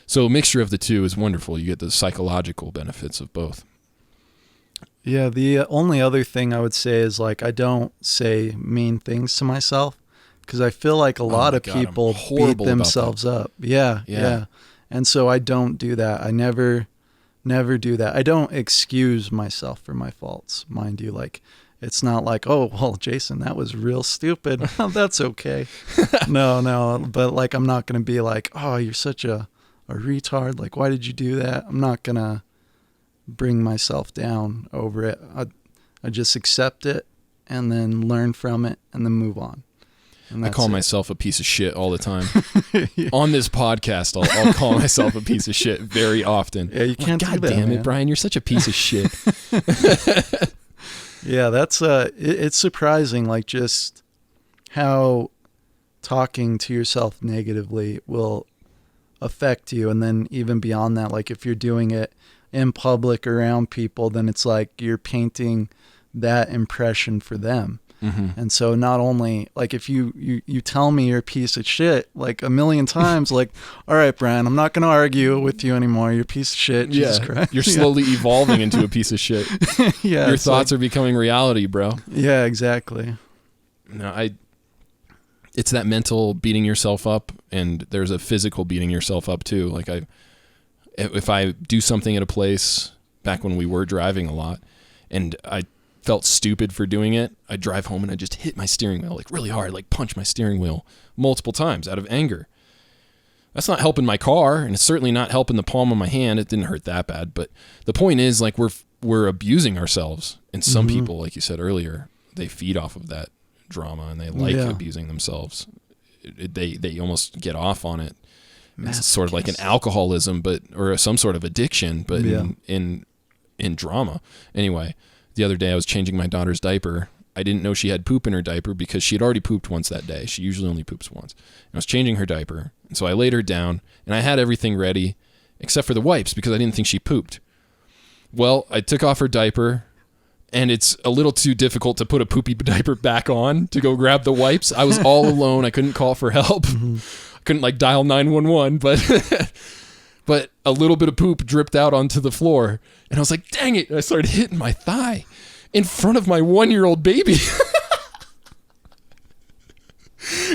So a mixture of the two is wonderful. You get the psychological benefits of both. Yeah, the only other thing I would say is like I don't say mean things to myself because I feel like a lot of people beat themselves up. Yeah. And so I don't do that. I never do that. I don't excuse myself for my faults, mind you. Like it's not like, oh, well, Jason, that was real stupid. That's okay. No. But like I'm not going to be like, oh, you're such a retard. Like, why did you do that? I'm not going to bring myself down over it. I just accept it and then learn from it and then move on. I call myself a piece of shit all the time. On this podcast, I'll call myself a piece of shit very often. Yeah, you can't God do that, damn it, man. Brian, you're such a piece of shit. Yeah, that's it's surprising, like just how talking to yourself negatively will affect you. And then even beyond that, like if you're doing it in public around people, then it's like you're painting that impression for them. And so not only like if you tell me you're a piece of shit like a million times, like, all right, Brian, I'm not going to argue with you anymore. You're a piece of shit. Jesus Christ. You're slowly evolving into a piece of shit. Yeah, your thoughts are becoming reality, bro. Yeah, exactly. No, it's that mental beating yourself up, and there's a physical beating yourself up too. Like if I do something at a place back when we were driving a lot and I felt stupid for doing it, I'd drive home and I'd just hit my steering wheel like really hard, like punch my steering wheel multiple times out of anger. That's not helping my car, and it's certainly not helping the palm of my hand. It didn't hurt that bad, but the point is like we're abusing ourselves, and some people, like you said earlier, they feed off of that drama and they like abusing themselves. They almost get off on it. It's sort of like an alcoholism, or some sort of addiction, but in drama. Anyway, the other day I was changing my daughter's diaper. I didn't know she had poop in her diaper because she had already pooped once that day. She usually only poops once. I was changing her diaper, and so I laid her down, and I had everything ready except for the wipes because I didn't think she pooped. Well, I took off her diaper, and it's a little too difficult to put a poopy diaper back on to go grab the wipes. I was all alone. I couldn't call for help. I couldn't like dial 911, but a little bit of poop dripped out onto the floor, and I was like, dang it. And I started hitting my thigh in front of my 1-year-old baby.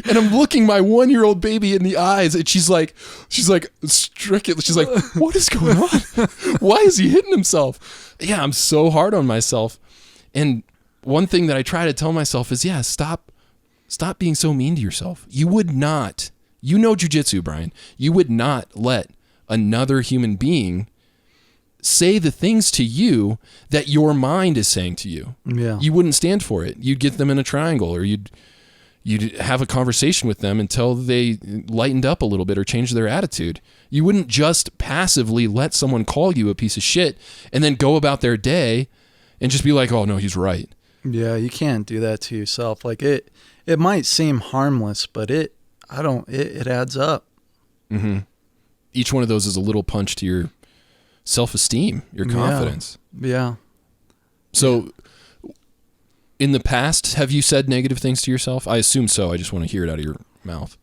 And I'm looking my 1-year-old baby in the eyes, and she's like stricken. She's like, what is going on? Why is he hitting himself? Yeah, I'm so hard on myself. And one thing that I try to tell myself is, stop being so mean to yourself. You would not, jujitsu, Brian, you would not let another human being say the things to you that your mind is saying to you. Yeah. You wouldn't stand for it. You'd get them in a triangle, or you'd have a conversation with them until they lightened up a little bit or changed their attitude. You wouldn't just passively let someone call you a piece of shit and then go about their day and just be like, oh no, he's right. Yeah, you can't do that to yourself. Like it might seem harmless, but it adds up. Mm-hmm. Each one of those is a little punch to your self-esteem, your confidence. Yeah. So in the past, have you said negative things to yourself? I assume so. I just want to hear it out of your mouth.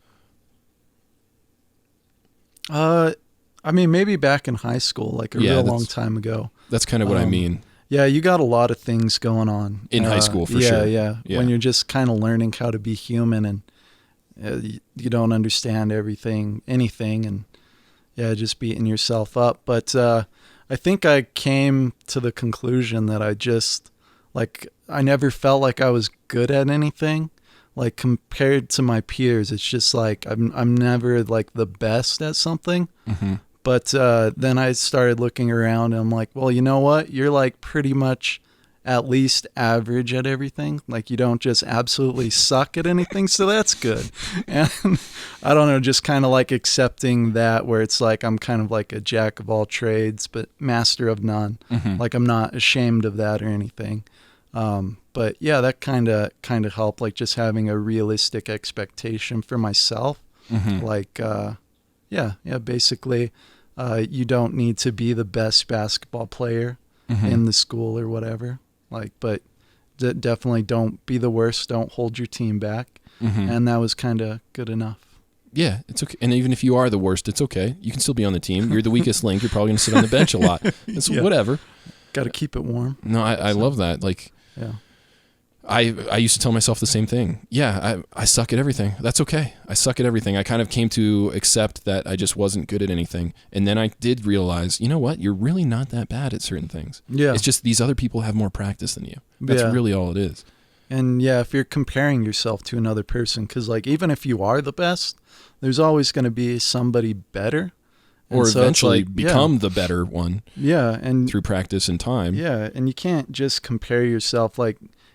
I mean, maybe back in high school, like a real long time ago. That's kind of what I mean. Yeah, you got a lot of things going on. In high school, for sure. Yeah. When you're just kind of learning how to be human and you don't understand anything, and just beating yourself up. But I think I came to the conclusion that I never felt like I was good at anything. Like compared to my peers, it's just like I'm never like the best at something. Mm-hmm. But then I started looking around and I'm like, well, you know what? You're like pretty much at least average at everything. Like you don't just absolutely suck at anything. So that's good. And I don't know, just kind of like accepting that where it's like I'm kind of like a jack of all trades, but master of none. Mm-hmm. Like I'm not ashamed of that or anything. But yeah, that kind of helped, like just having a realistic expectation for myself. Mm-hmm. Like, basically, you don't need to be the best basketball player Mm-hmm. in the school or whatever. Like, but definitely don't be the worst. Don't hold your team back. Mm-hmm. And that was kind of good enough. Yeah, it's okay. And even if you are the worst, it's okay. You can still be on the team. You're the weakest link. You're probably going to sit on the bench a lot. It's whatever. Got to keep it warm. No, I love that. Like, yeah. I used to tell myself the same thing. Yeah, I suck at everything. That's okay. I suck at everything. I kind of came to accept that I just wasn't good at anything. And then I did realize, you know what? You're really not that bad at certain things. Yeah. It's just these other people have more practice than you. That's really all it is. And yeah, if you're comparing yourself to another person, because like even if you are the best, there's always going to be somebody better. Or so eventually become the better one. Yeah. And through practice and time. Yeah. And you can't just compare yourself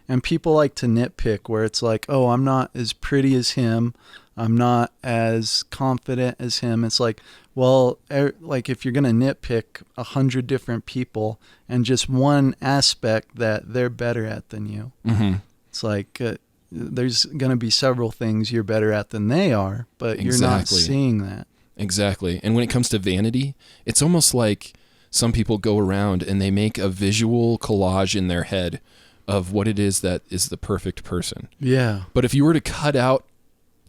and people like to nitpick where it's like, oh, I'm not as pretty as him. I'm not as confident as him. It's like, well, like if you're going to nitpick 100 different people and just one aspect that they're better at than you, mm-hmm. it's like there's going to be several things you're better at than they are, but you're not seeing that. Exactly. And when it comes to vanity, it's almost like some people go around and they make a visual collage in their head of what it is that is the perfect person. Yeah. But if you were to cut out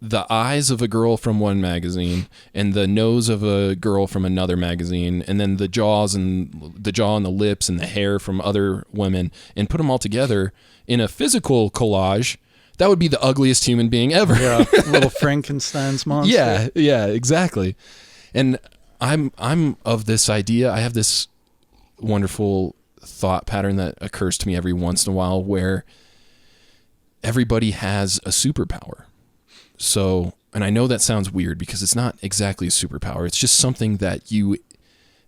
the eyes of a girl from one magazine and the nose of a girl from another magazine and then the jaw and the lips and the hair from other women and put them all together in a physical collage, that would be the ugliest human being ever. Yeah, little Frankenstein's monster. Yeah, exactly. And I'm of this idea. I have this wonderful thought pattern that occurs to me every once in a while where everybody has a superpower. So, and I know that sounds weird because it's not exactly a superpower. It's just something that you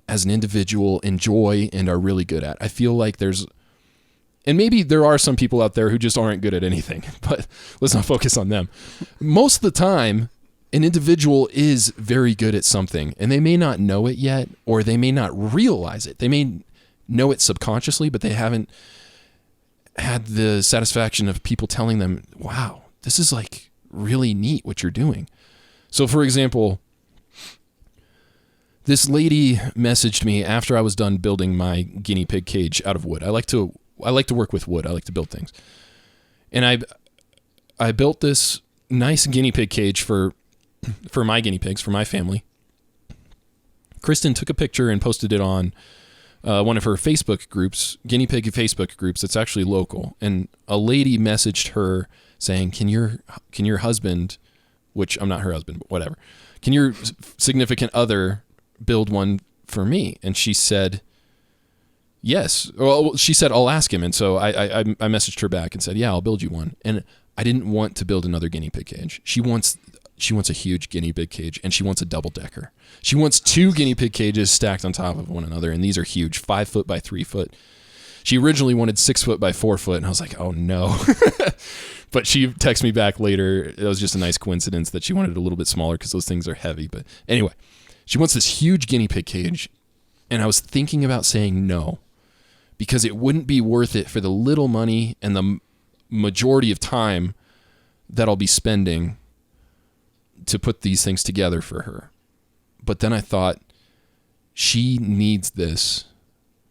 as an individual enjoy and are really good at. I feel like and maybe there are some people out there who just aren't good at anything, but let's not focus on them. Most of the time, an individual is very good at something, and they may not know it yet, or they may not realize it. They may know it subconsciously, but they haven't had the satisfaction of people telling them, wow, this is like really neat what you're doing. So for example, this lady messaged me after I was done building my guinea pig cage out of wood. I like to work with wood. I like to build things. And I built this nice guinea pig cage for my guinea pigs, for my family. Kristen took a picture and posted it on one of her Facebook groups, guinea pig Facebook groups. It's actually local. And a lady messaged her saying, can your husband, which I'm not her husband, but whatever, can your significant other build one for me? And she said, yes. Well, she said, I'll ask him. And so I messaged her back and said, yeah, I'll build you one. And I didn't want to build another guinea pig cage. She wants a huge guinea pig cage, and she wants a double decker. She wants 2 guinea pig cages stacked on top of one another. And these are huge, 5 foot by 3 foot. She originally wanted 6 foot by 4 foot. And I was like, oh no. But she texted me back later. It was just a nice coincidence that she wanted it a little bit smaller because those things are heavy. But anyway, she wants this huge guinea pig cage. And I was thinking about saying no, because it wouldn't be worth it for the little money and majority of time that I'll be spending to put these things together for her. But then I thought, she needs this.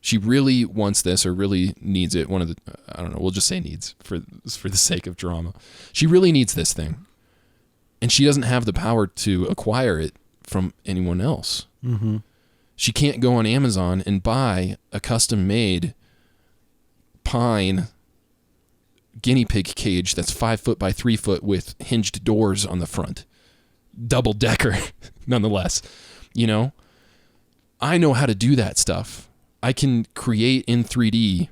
She really wants this or really needs it. I don't know, we'll just say needs for the sake of drama. She really needs this thing. And she doesn't have the power to acquire it from anyone else. Mm-hmm. She can't go on Amazon and buy a custom-made pine guinea pig cage that's 5 foot by 3 foot with hinged doors on the front. Double decker, nonetheless. You know, I know how to do that stuff. I can create in 3D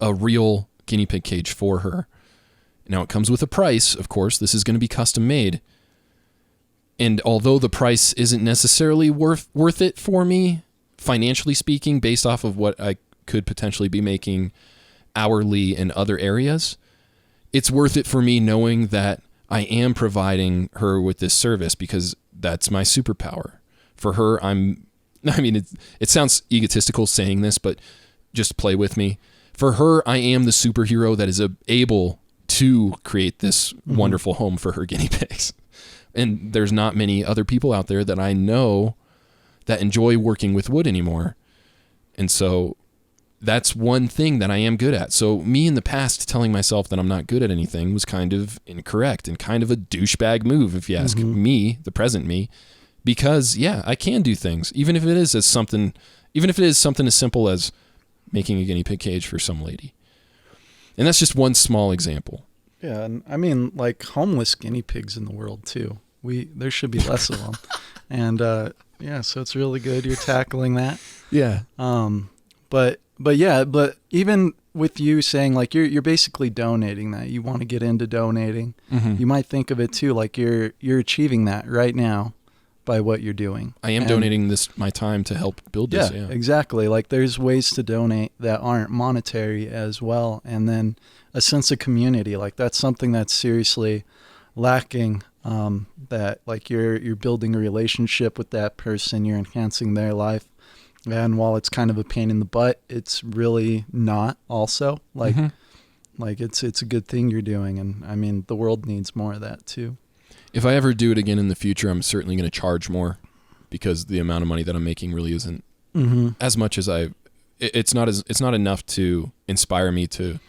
a real guinea pig cage for her. Now it comes with a price, of course. This is going to be custom made. And although the price isn't necessarily worth it for me, financially speaking, based off of what I could potentially be making hourly in other areas, it's worth it for me knowing that I am providing her with this service because that's my superpower. For her, it sounds egotistical saying this, but just play with me. For her, I am the superhero that is able to create this wonderful home for her guinea pigs. And there's not many other people out there that I know that enjoy working with wood anymore. And so that's one thing that I am good at. So me in the past telling myself that I'm not good at anything was kind of incorrect and kind of a douchebag move, if you ask me, the present me, because yeah, I can do things, even if it is something as simple as making a guinea pig cage for some lady. And that's just one small example. Yeah, and I mean, like, homeless guinea pigs in the world too. There should be less of them. And yeah, so it's really good you're tackling that. Yeah. But even with you saying, like, you're basically donating that. You want to get into donating. Mm-hmm. You might think of it too, like you're achieving that right now by what you're doing. I am donating my time to help build this. Yeah, exactly. Like, there's ways to donate that aren't monetary as well. And then a sense of community. Like, that's something that's seriously lacking, that, like, you're building a relationship with that person, you're enhancing their life. And while it's kind of a pain in the butt, it's really not also. Like, like it's a good thing you're doing. And I mean, the world needs more of that too. If I ever do it again in the future, I'm certainly going to charge more because the amount of money that I'm making really isn't as much as it's not enough to inspire me to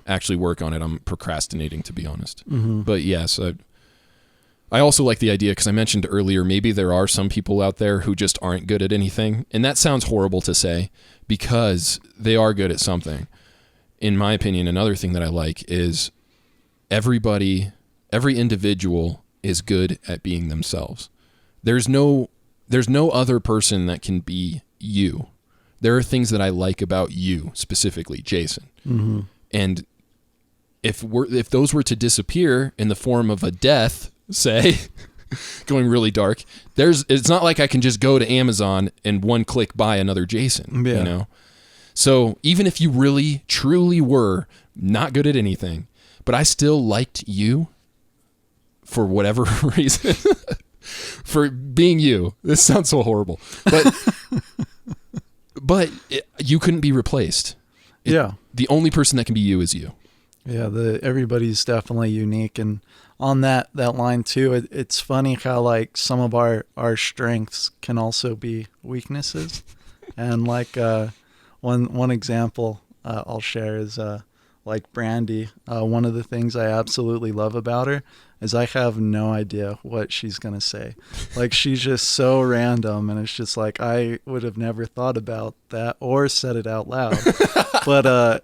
actually work on it. I'm procrastinating, to be honest. But yes, I also like the idea because I mentioned earlier, maybe there are some people out there who just aren't good at anything. And that sounds horrible to say because they are good at something. In my opinion, another thing that I like is every individual is good at being themselves. There's no other person that can be you. There are things that I like about you, specifically Jason. And if those were to disappear in the form of a death, say, going really dark, it's not like I can just go to Amazon and one click buy another Jason, you know? So even if you really, truly were not good at anything, but I still liked you for whatever reason, for being you. This sounds so horrible, but you couldn't be replaced. The only person that can be you is you. Yeah, everybody's definitely unique. And on that line too, it's funny how, like, some of our strengths can also be weaknesses. And like one example I'll share is like Brandy. One of the things I absolutely love about her is I have no idea what she's going to say. Like, she's just so random, and it's just like, I would have never thought about that or said it out loud. But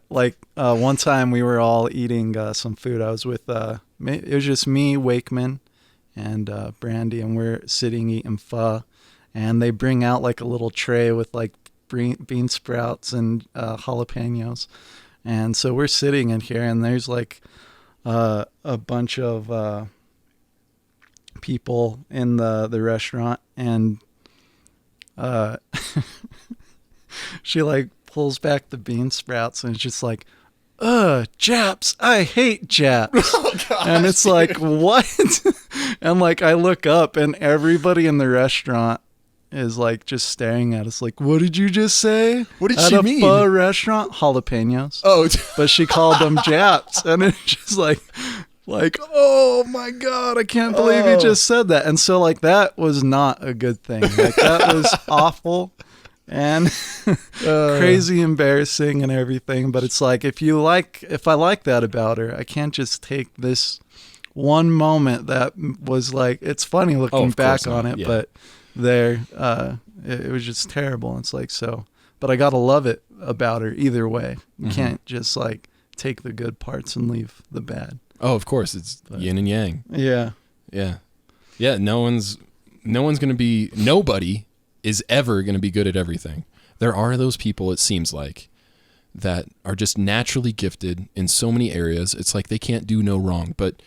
one time we were all eating some food. I was with, it was just me, Wakeman, and Brandy, and we're sitting eating pho, and they bring out like a little tray with like bean sprouts and jalapenos. And so we're sitting in here, and there's like a bunch of people in the restaurant, and she like pulls back the bean sprouts, and it's just like, Japs, I hate Japs. Oh, gosh, and it's like, what? And like, I look up, and everybody in the restaurant is like just staring at us like, what did you just say? What did at she a mean? pho restaurant? Jalapenos. Oh, But she called them Japs. And it's just like, oh my God, I can't believe you just said that. And so like that was not a good thing. Like that was awful and crazy embarrassing and everything. But it's like, if I like that about her, I can't just take this one moment that was like, it's funny looking back on it, but it was just terrible. It's like, so, but I got to love it about her either way. You can't just like take the good parts and leave the bad. Oh, of course. It's yin and yang. Yeah. Yeah. Yeah. Nobody is ever going to be good at everything. There are those people, it seems like, that are just naturally gifted in so many areas. It's like they can't do no wrong. But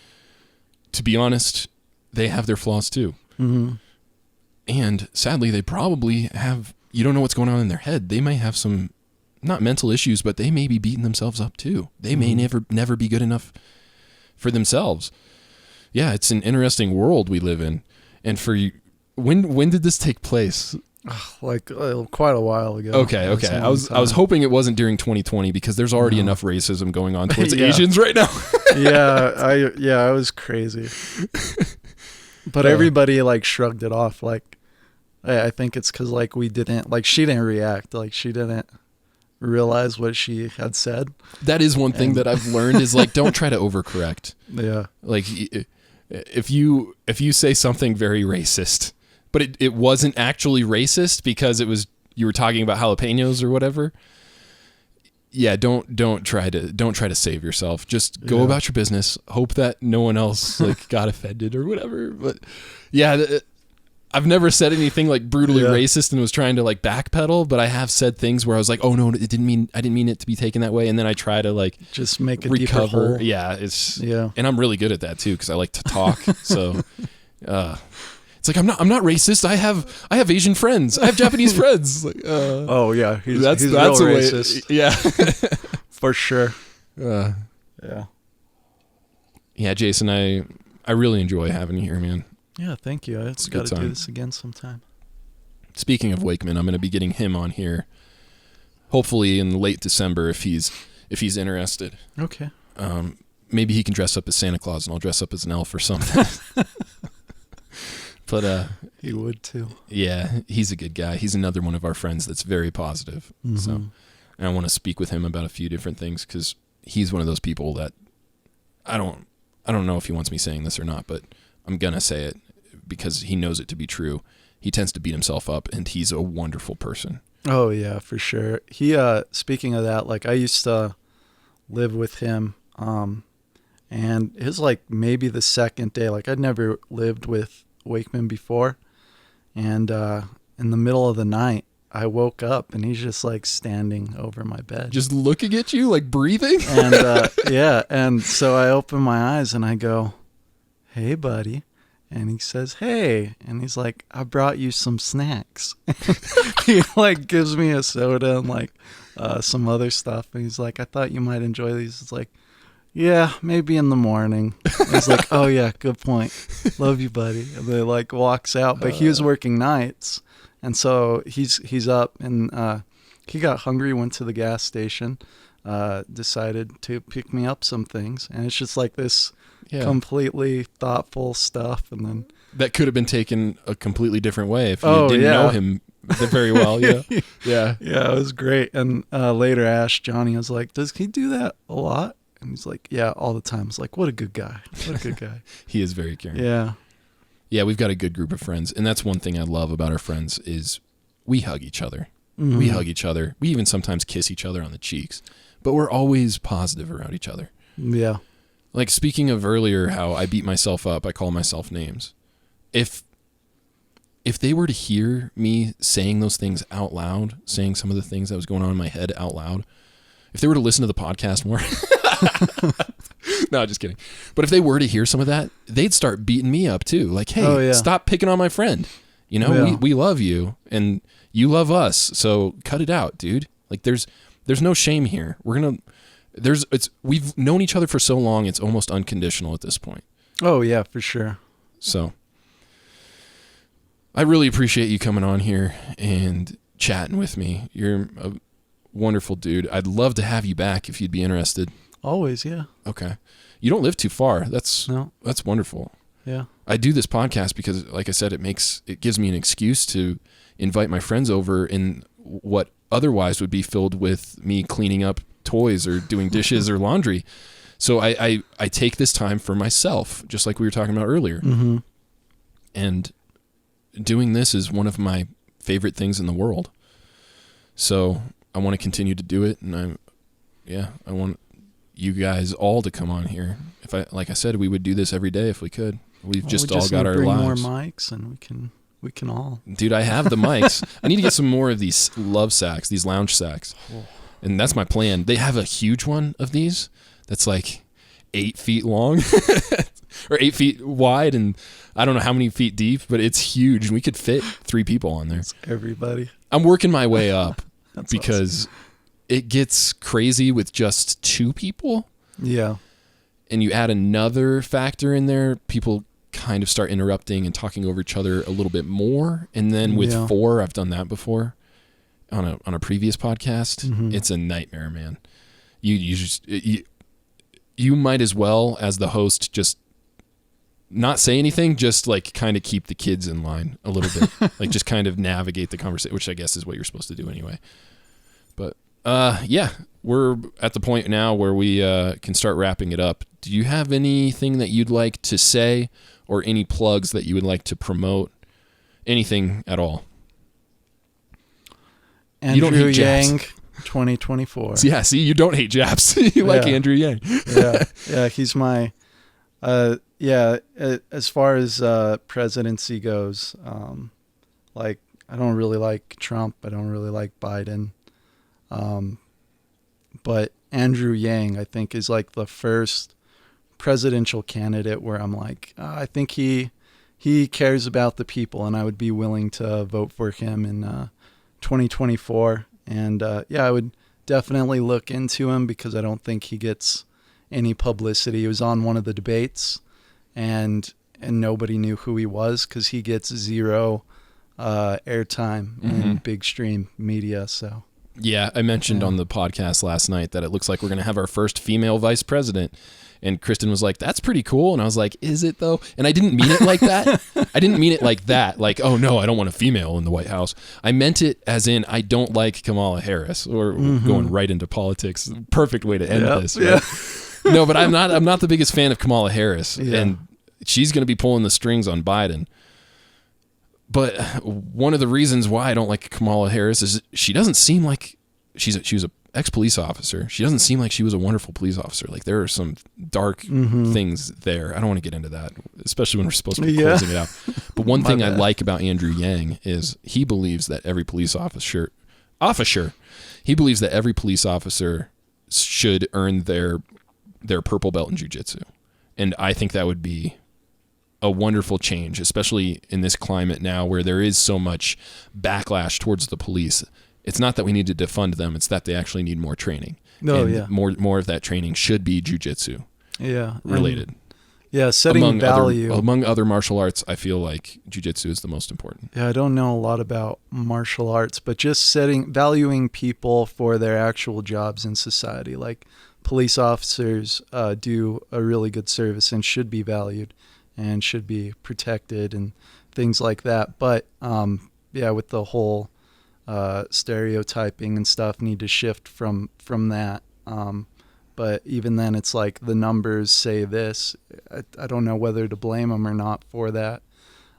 to be honest, they have their flaws too. Mm-hmm. And sadly, they probably have, you don't know what's going on in their head. They may have some, not mental issues, but they may be beating themselves up too. They may never be good enough for themselves. Yeah, it's an interesting world we live in. And for you, when did this take place? Like quite a while ago. Okay. I was hoping it wasn't during 2020 because there's already enough racism going on towards Asians right now. I was crazy. But everybody like shrugged it off. Like I think it's because like she didn't react. Like she didn't realize what she had said. That is one thing that I've learned is like, don't try to overcorrect. Yeah. Like if you say something very racist, but it wasn't actually racist because you were talking about jalapenos or whatever. Yeah, don't try to save yourself. Just go about your business. Hope that no one else like got offended or whatever. But yeah, I've never said anything like brutally racist and was trying to like backpedal, but I have said things where I was like, "Oh no, I didn't mean it to be taken that way," and then I try to like just make a recover. deeper hole. Yeah, and I'm really good at that too because I like to talk. So, it's like I'm not racist. I have Asian friends. I have Japanese friends. Like, oh yeah, he's that's real a way. racist. Yeah, for sure. Yeah, Jason, I really enjoy having you here, man. Yeah, thank you. I've got to do this again sometime. Speaking of Wakeman, I'm going to be getting him on here, hopefully in late December if he's interested. Okay. Maybe he can dress up as Santa Claus and I'll dress up as an elf or something. But he would too. Yeah, he's a good guy. He's another one of our friends that's very positive. Mm-hmm. So, and I want to speak with him about a few different things because he's one of those people that I don't know if he wants me saying this or not, but I'm gonna say it because he knows it to be true. He tends to beat himself up, and he's a wonderful person. Oh yeah, for sure. He speaking of that, like I used to live with him, and it was like maybe the second day. Like I'd never lived with Wakeman before, and in the middle of the night, I woke up and he's just like standing over my bed, just looking at you, like breathing. And and so I open my eyes and I go, "Hey, buddy." And he says, "Hey," and he's like, "I brought you some snacks." He like gives me a soda and like some other stuff, and he's like, "I thought you might enjoy these." It's like, "Yeah, maybe in the morning." And he's like, "Oh yeah, good point. Love you, buddy." And then like walks out, but he was working nights, and so he's up, and he got hungry, went to the gas station, decided to pick me up some things, and it's just like this. Yeah. Completely thoughtful stuff, and then that could have been taken a completely different way if you didn't know him very well. Yeah. It was great. And later, I asked Johnny, I was like, "Does he do that a lot?" And he's like, "Yeah, all the time." I was like, "What a good guy! What a good guy!" He is very caring. Yeah, we've got a good group of friends, and that's one thing I love about our friends is we hug each other. Mm-hmm. We hug each other. We even sometimes kiss each other on the cheeks, but we're always positive around each other. Yeah. Like speaking of earlier, how I beat myself up, I call myself names. If they were to hear me saying those things out loud, saying some of the things that was going on in my head out loud, if they were to listen to the podcast more, no, just kidding. But if they were to hear some of that, they'd start beating me up too. Like, hey, stop picking on my friend. You know, we love you and you love us. So cut it out, dude. Like there's no shame here. We've known each other for so long, it's almost unconditional at this point. Oh yeah, for sure. So I really appreciate you coming on here and chatting with me. You're a wonderful dude. I'd love to have you back if you'd be interested. Always, yeah. Okay. You don't live too far. That's wonderful. Yeah. I do this podcast because, like I said, it gives me an excuse to invite my friends over in what otherwise would be filled with me cleaning up toys or doing dishes or laundry. So I take this time for myself, just like we were talking about earlier. Mm-hmm. And doing this is one of my favorite things in the world. So I want to continue to do it, and I want you guys all to come on here. Like I said, we would do this every day if we could. We've just all got our bring lives. More mics, and we can all. Dude, I have the mics. I need to get some more of these love sacks, these lounge sacks, and that's my plan. They have a huge one of these that's like 8 feet long or 8 feet wide, and I don't know how many feet deep, but it's huge, and we could fit 3 people on there. That's everybody. I'm working my way up because awesome. It gets crazy with just 2 people. Yeah. And you add another factor in there, people kind of start interrupting and talking over each other a little bit more. And then with 4, I've done that before on a previous podcast. Mm-hmm. It's a nightmare, man. You might as well, as the host, just not say anything, just like kind of keep the kids in line a little bit. Like just kind of navigate the conversation, which I guess is what you're supposed to do anyway. But yeah, we're at the point now where we can start wrapping it up. Do you have anything that you'd like to say or any plugs that you would like to promote? Anything at all? Andrew you don't hate Yang, Japs. 2024. Yeah, see, you don't hate Japs. You like Andrew Yang. Yeah, he's my... as far as presidency goes, like I don't really like Trump. I don't really like Biden. But Andrew Yang, I think, is like the first presidential candidate where I'm like, I think he cares about the people, and I would be willing to vote for him in 2024. And I would definitely look into him because I don't think he gets any publicity. He was on one of the debates, and nobody knew who he was because he gets zero airtime in big stream media. So yeah, I mentioned on the podcast last night that it looks like we're going to have our first female vice president. And Kristen was like, that's pretty cool. And I was like, is it though? And I didn't mean it like that. I didn't mean it like that. Like, oh no, I don't want a female in the White House. I meant it as in, I don't like Kamala Harris, or going right into politics. Perfect way to end this. Right? No, but I'm not the biggest fan of Kamala Harris. Yeah. And she's going to be pulling the strings on Biden. But one of the reasons why I don't like Kamala Harris is she doesn't seem like she was a ex-police officer. She doesn't seem like she was a wonderful police officer. Like there are some dark things there. I don't want to get into that, especially when we're supposed to be closing it out. But one thing I like about Andrew Yang is he believes that every police officer, he believes that every police officer should earn their purple belt in jiu-jitsu. And I think that would be a wonderful change, especially in this climate now where there is so much backlash towards the police. It's not that we need to defund them; it's that they actually need more training. More of that training should be jiu-jitsu related. Setting value among other martial arts. I feel like jiu-jitsu is the most important. Yeah, I don't know a lot about martial arts, but just valuing people for their actual jobs in society. Like police officers do a really good service and should be valued and should be protected and things like that. But with the whole stereotyping and stuff, need to shift from that. But even then, it's like the numbers say this. I don't know whether to blame them or not for that.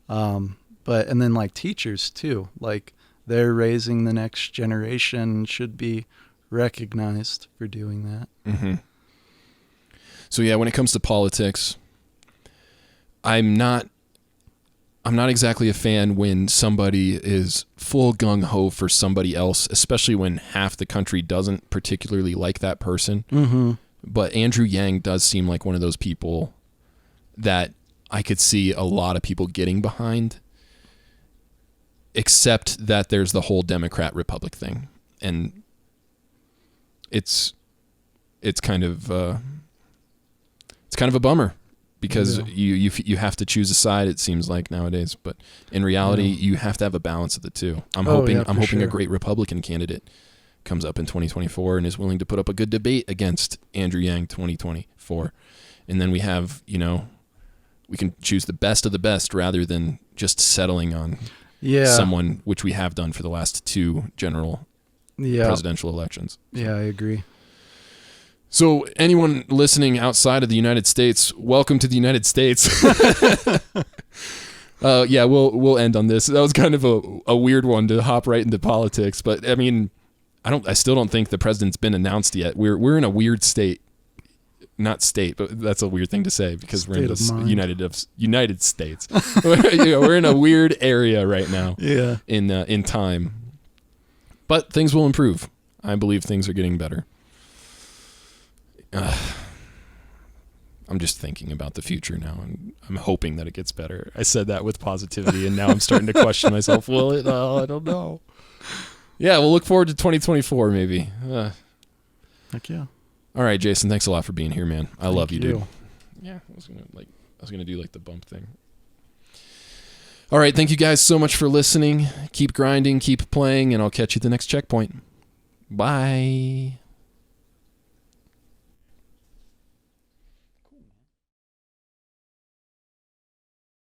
And then like teachers too, like they're raising the next generation, should be recognized for doing that. Mm-hmm. So yeah, when it comes to politics, I'm not exactly a fan when somebody is full gung-ho for somebody else, especially when half the country doesn't particularly like that person. Mm-hmm. But Andrew Yang does seem like one of those people that I could see a lot of people getting behind, except that there's the whole Democrat-Republic thing. And it's kind of a bummer because Yeah. you have to choose a side. It seems like nowadays, but in reality, you have to have a balance of the two. I'm hoping a sure. great Republican candidate comes up in 2024 and is willing to put up a good debate against Andrew Yang 2024, and then we have we can choose the best of the best rather than just settling on someone, which we have done for the last two general presidential elections. Yeah, I agree. So anyone listening outside of the United States, welcome to the United States. We'll end on this. That was kind of a weird one to hop right into politics, but I mean, I still don't think the president's been announced yet. We're in a weird state. Not state, but that's a weird thing to say because we're in the United States. We're in a weird area right now. Yeah. In time, but things will improve. I believe things are getting better. I'm just thinking about the future now, and I'm hoping that it gets better. I said that with positivity, and now I'm starting to question myself. Will it? I don't know. Yeah, we'll look forward to 2024 maybe. Heck yeah. All right, Jason, thanks a lot for being here, man. I love you, dude. you. Yeah, I was gonna do like the bump thing. All right, thank you guys so much for listening. Keep grinding, keep playing, and I'll catch you at the next checkpoint. Bye.